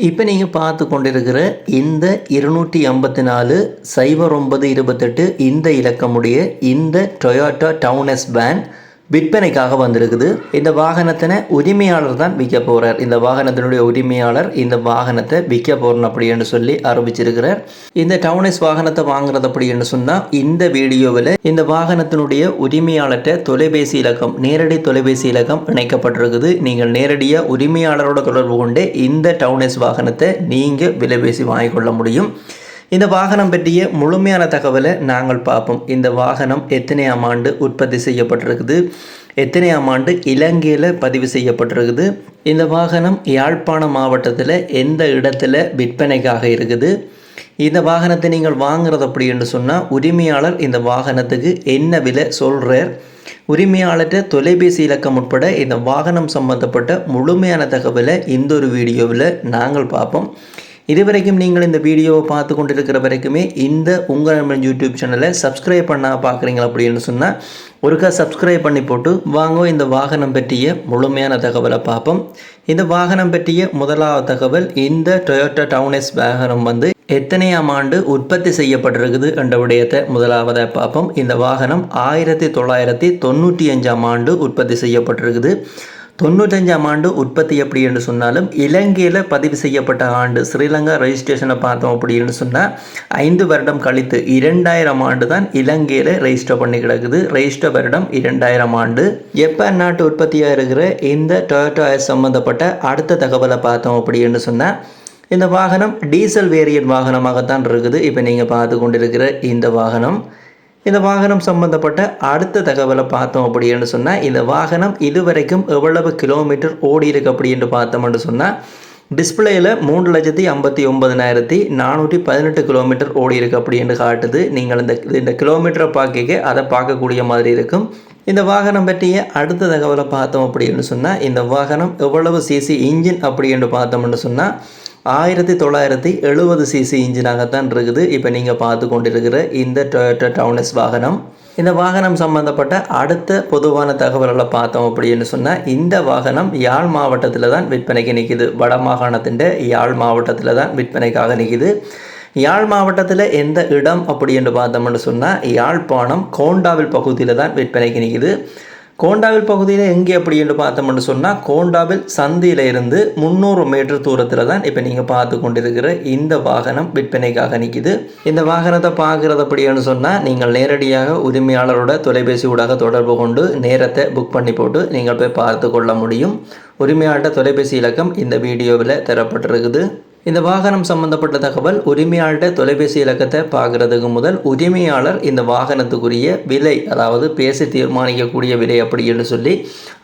இப்போ நீங்கள் பார்த்து கொண்டிருக்கிற இந்த 254-09-28 இந்த இலக்கமுடைய இந்த டொயோட்டா டவுன் வேன் விற்பனைக்காக வந்திருக்குது. இந்த வாகனத்தினை உரிமையாளர் தான் விற்க போகிறார். இந்த வாகனத்தினுடைய உரிமையாளர் இந்த வாகனத்தை விற்க போகிறோம் அப்படின்னு சொல்லி அறிவிச்சிருக்கிறார். இந்த டவுன் வாகனத்தை வாங்குறது அப்படின்னு சொன்னால் இந்த வீடியோவில் இந்த வாகனத்தினுடைய உரிமையாளர்கிட்ட தொலைபேசி இலக்கம், நேரடி தொலைபேசி இலக்கம் இணைக்கப்பட்டிருக்குது. நீங்கள் நேரடியாக உரிமையாளரோட தொடர்பு கொண்டு இந்த டவுன் வாகனத்தை நீங்கள் விலை பேசி வாங்கிக்கொள்ள முடியும். இந்த வாகனம் பற்றிய முழுமையான தகவலை நாங்கள் பார்ப்போம். இந்த வாகனம் எத்தனையாம் ஆண்டு உற்பத்தி செய்யப்பட்டிருக்குது, எத்தனையாம் ஆண்டு இலங்கையில் பதிவு செய்யப்பட்டிருக்குது, இந்த வாகனம் யாழ்ப்பாணம் மாவட்டத்தில் எந்த இடத்துல விற்பனைக்காக இருக்குது, இந்த வாகனத்தை நீங்கள் வாங்குறது அப்படின்னு சொன்னால் உரிமையாளர் இந்த வாகனத்துக்கு என்ன விலை சொல்கிறார், உரிமையாளர்கிட்ட தொலைபேசி இலக்கம் உட்பட இந்த வாகனம் சம்பந்தப்பட்ட முழுமையான தகவலை இந்த ஒரு வீடியோவில் நாங்கள் பார்ப்போம். இதுவரைக்கும் நீங்கள் இந்த வீடியோவை பார்த்து கொண்டிருக்கிற வரைக்குமே இந்த உங்கள் யூடியூப் சேனலை சப்ஸ்கிரைப் பண்ணால் பார்க்குறீங்க அப்படின்னு சொன்னால் ஒருக்கா சப்ஸ்கிரைப் பண்ணி போட்டு வாங்க இந்த வாகனம் பற்றிய முழுமையான தகவலை பார்ப்போம். இந்த வாகனம் பற்றிய முதலாவது தகவல், இந்த டொயோட்டா டவுன் வாகனம் எத்தனையாம் ஆண்டு உற்பத்தி செய்யப்பட்டிருக்குது என்ற விடயத்தை முதலாவதாக பார்ப்போம். இந்த வாகனம் 1995 ஆண்டு உற்பத்தி செய்யப்பட்டிருக்குது. 95 ஆண்டு உற்பத்தி எப்படி என்று சொன்னாலும் இலங்கையில் பதிவு செய்யப்பட்ட ஆண்டு ஸ்ரீலங்கா ரெஜிஸ்ட்ரேஷனை பார்த்தோம் அப்படின்னு சொன்னால் 5 வருடம் கழித்து 2000 ஆண்டு தான் இலங்கையில் ரெஜிஸ்டர் பண்ணி கிடக்குது. ரெஜிஸ்டர் வருடம் 2000 ஆண்டு. ஜப்பான் நாட்டு உற்பத்தியாக இருக்கிற இந்த டொயோட்டா சம்பந்தப்பட்ட அடுத்த தகவலை பார்த்தோம் அப்படின்னு சொன்னால் இந்த வாகனம் டீசல் வேரியன்ட் வாகனமாகத்தான் இருக்குது. இப்போ நீங்கள் பார்த்து கொண்டிருக்கிற இந்த வாகனம் சம்பந்தப்பட்ட அடுத்த தகவலை பார்த்தோம் அப்படின்னு சொன்னால் இந்த வாகனம் இதுவரைக்கும் எவ்வளவு கிலோமீட்டர் ஓடி இருக்கு அப்படின்னு பார்த்தோம்னு சொன்னால் டிஸ்பிளேயில் 3,59,418 கிலோமீட்டர் ஓடி இருக்கு அப்படின்னு காட்டுது. நீங்கள் இந்த கிலோமீட்டரை பார்க்க அதை பார்க்கக்கூடிய மாதிரி இருக்கும். இந்த வாகனம் பற்றிய அடுத்த தகவலை பார்த்தோம் அப்படின்னு சொன்னால் இந்த வாகனம் எவ்வளவு சிசி இன்ஜின் அப்படின்னு பார்த்தோம்னு சொன்னால் 1970 சிசி இன்ஜினாகத்தான் இருக்குது. இப்போ நீங்கள் பார்த்து கொண்டிருக்கிற இந்த டொயோட்டா டவுன் வாகனம். இந்த வாகனம் சம்பந்தப்பட்ட அடுத்த பொதுவான தகவல்களை பார்த்தோம் அப்படின்னு சொன்னால் இந்த வாகனம் யாழ் மாவட்டத்தில் தான் விற்பனைக்கு நிற்கிது. வட மாகாணத்தின் யாழ் மாவட்டத்தில் தான் விற்பனைக்காக நிற்கிது. யாழ் மாவட்டத்தில் எந்த இடம் அப்படின்னு பார்த்தோம்னு சொன்னால் யாழ்ப்பாணம் கோண்டாவில் பகுதியில் தான் விற்பனைக்கு நிற்கிது. கோண்டாவில் பகுதியில் எங்கே அப்படி என்று பார்த்தோம்னு சொன்னால் கோண்டாவில் சந்தியில் இருந்து 300 மீட்டர் தூரத்தில் தான் இப்போ நீங்கள் பார்த்து கொண்டிருக்கிற இந்த வாகனம் விற்பனைக்காக நிற்கிது. இந்த வாகனத்தை பார்க்குறது அப்படின்னு சொன்னால் நீங்கள் நேரடியாக உரிமையாளரோட தொலைபேசி ஊடாக தொடர்பு கொண்டு நேரத்தை புக் பண்ணி போட்டு நீங்கள் போய் பார்த்து கொள்ள முடியும். உரிமையாளர்கிட்ட தொலைபேசி இலக்கம் இந்த வீடியோவில் தரப்பட்டிருக்குது. இந்த வாகனம் சம்பந்தப்பட்ட தகவல், உரிமையாளர்கிட்ட தொலைபேசி இலக்கத்தை பார்க்குறதுக்கு முதல் உரிமையாளர் இந்த வாகனத்துக்குரிய விலை, அதாவது பேசி தீர்மானிக்கக்கூடிய விலை அப்படின்னு சொல்லி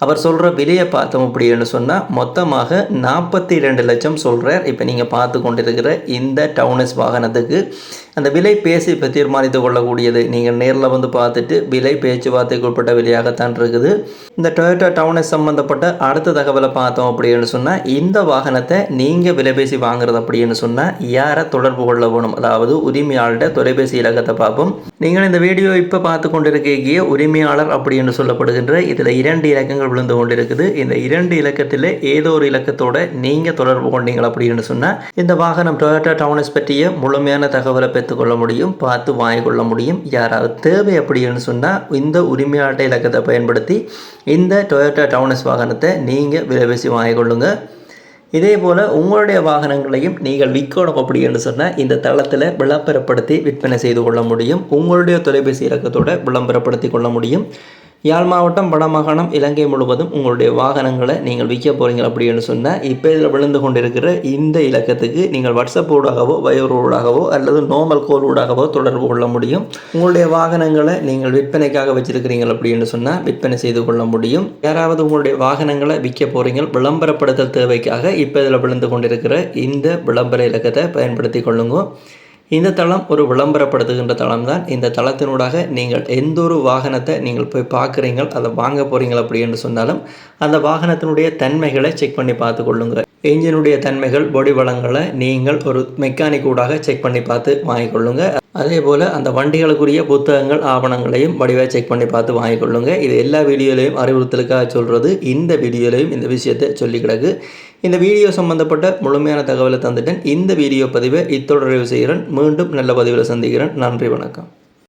அவர் சொல்கிற விலையை பார்த்தோம் அப்படின்னு சொன்னால் மொத்தமாக 42 லட்சம் சொல்கிறார். இப்போ நீங்கள் பார்த்து கொண்டிருக்கிற இந்த டவுன் வாகனத்துக்கு அந்த விலை பேசி இப்போ தீர்மானித்து கொள்ளக்கூடியது. நீங்கள் நேரில் பார்த்துட்டு விலை பேச்சுவார்த்தைக்கு உட்பட்ட விலையாகத்தான் இருக்குது. இந்த டொயோட்டா டவுன் சம்பந்தப்பட்ட அடுத்த தகவலை பார்த்தோம் அப்படின்னு சொன்னால் இந்த வாகனத்தை நீங்கள் விலை பேசி வாங்குறது அப்படின்னு சொன்னால் யாரை தொடர்பு கொள்ள வேணும், அதாவது உரிமையாளர்கிட்ட தொலைபேசி இலக்கத்தை பார்ப்போம். நீங்கள் இந்த வீடியோ இப்போ பார்த்து கொண்டிருக்கிற உரிமையாளர் அப்படின்னு சொல்லப்படுகின்ற இதில் 2 இலக்கங்கள் விழுந்து கொண்டிருக்குது. இந்த 2 இலக்கத்தில் ஏதோ ஒரு இலக்கத்தோட நீங்கள் தொடர்பு கொண்டீங்க அப்படின்னு சொன்னால் இந்த வாகனம் டொயோட்டா டவுன் பற்றிய முழுமையான தகவலை பெற்றுக்கொள்ள முடியும், பார்த்து வாங்கிக்கொள்ள முடியும். யாராவது தேவை அப்படின்னு சொன்னால் இந்த உரிமையாளர் இலக்கத்தை பயன்படுத்தி இந்த டொயோட்டா டவுன் வாகனத்தை நீங்கள் விலை பேசி வாங்கிக்கொள்ளுங்க. இதே போல் உங்களுடைய வாகனங்களையும் நீங்கள் விற்கணும் அப்படின்னு சொன்னால் இந்த தளத்தில் விளம்பரப்படுத்தி விற்பனை செய்து கொள்ள முடியும். உங்களுடைய தொலைபேசி இலக்கத்தோடு விளம்பரப்படுத்தி கொள்ள முடியும். யாழ் மாவட்டம், வடமாகாணம், இலங்கை முழுவதும் உங்களுடைய வாகனங்களை நீங்கள் விற்க போகிறீங்க அப்படின்னு சொன்னால் இப்போ இதில் விழுந்து கொண்டிருக்கிற இந்த இலக்கத்துக்கு நீங்கள் வாட்ஸ்அப் ஊடாகவோ வைபர் ஊடாகவோ அல்லது நார்மல் கால் ஊடாகவோ தொடர்பு கொள்ள முடியும். உங்களுடைய வாகனங்களை நீங்கள் விற்பனைக்காக வச்சிருக்கிறீங்க அப்படின்னு சொன்னால் விற்பனை செய்து கொள்ள முடியும். யாராவது உங்களுடைய வாகனங்களை விற்க போகிறீங்க விளம்பரப்படுத்தல் தேவைக்காக இப்போ இதில் விழுந்து கொண்டிருக்கிற இந்த விளம்பர இலக்கத்தை பயன்படுத்தி கொள்ளுங்க. இந்த தளம் ஒரு விளம்பரப்படுத்துகின்ற தளம் தான். இந்த தளத்தினூடாக நீங்கள் எந்த ஒரு வாகனத்தை நீங்கள் போய் பார்க்குறீங்க, அதை வாங்க போகிறீங்க அப்படின்னு சொன்னாலும் அந்த வாகனத்தினுடைய தன்மைகளை செக் பண்ணி பார்த்து கொள்ளுங்கள். என்ஜினுடைய தன்மைகள் பாடி வளங்களை நீங்கள் ஒரு மெக்கானிக் ஊடாக செக் பண்ணி பார்த்து வாங்கிக்கொள்ளுங்க. அதே போல் அந்த வண்டிகளுக்குரிய புத்தகங்கள் ஆவணங்களையும் வடிவாக செக் பண்ணி பார்த்து வாங்கிக்கொள்ளுங்க. இது எல்லா வீடியோலையும் அறிவுறுத்தலுக்காக சொல்கிறது. இந்த வீடியோலையும் இந்த விஷயத்தை சொல்லி கிடக்கு. இந்த வீடியோ சம்பந்தப்பட்ட முழுமையான தகவலை தந்துட்டேன். இந்த வீடியோ பதிவை இத்தொடர்பு செய்கிறேன். மீண்டும் நல்ல பதிவில் சந்திக்கிறேன். நன்றி, வணக்கம்.